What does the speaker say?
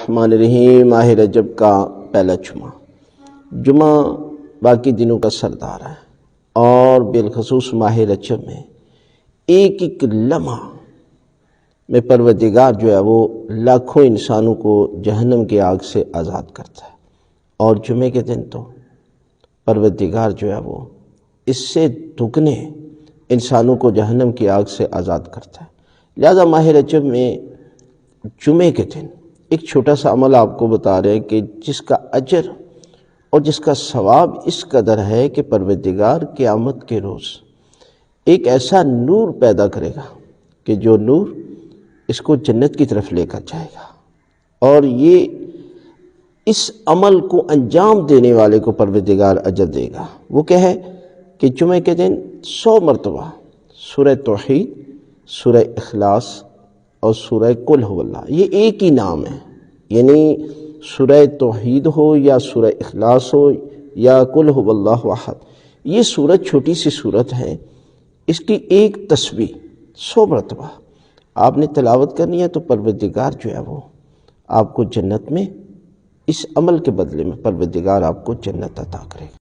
الرحمن الرحیم۔ ماہ رجب کا پہلا جمعہ باقی دنوں کا سردار ہے، اور بالخصوص ماہ رجب میں ایک ایک لمحہ میں پروردگار جو ہے وہ لاکھوں انسانوں کو جہنم کی آگ سے آزاد کرتا ہے، اور جمعے کے دن تو پروردگار جو ہے وہ اس سے دگنے انسانوں کو جہنم کی آگ سے آزاد کرتا ہے۔ لہذا ماہ رجب میں جمعے کے دن ایک چھوٹا سا عمل آپ کو بتا رہے ہیں کہ جس کا اجر اور جس کا ثواب اس قدر ہے کہ پروردگار قیامت کے روز ایک ایسا نور پیدا کرے گا کہ جو نور اس کو جنت کی طرف لے کر جائے گا، اور یہ اس عمل کو انجام دینے والے کو پروردگار اجر دے گا۔ وہ کیا ہے کہ جمعے کے دن 100 مرتبہ سورہ توحید، سورہ اخلاص اور سورہ قل هو اللہ، یہ ایک ہی نام ہے، یعنی سورہ توحید ہو یا سورہ اخلاص ہو یا قل هو اللہ احد، یہ سورت چھوٹی سی سورت ہے، اس کی ایک تسبیح 100 مرتبہ آپ نے تلاوت کرنی ہے تو پروردگار جو ہے وہ آپ کو جنت میں اس عمل کے بدلے میں پروردگار آپ کو جنت عطا کرے گا۔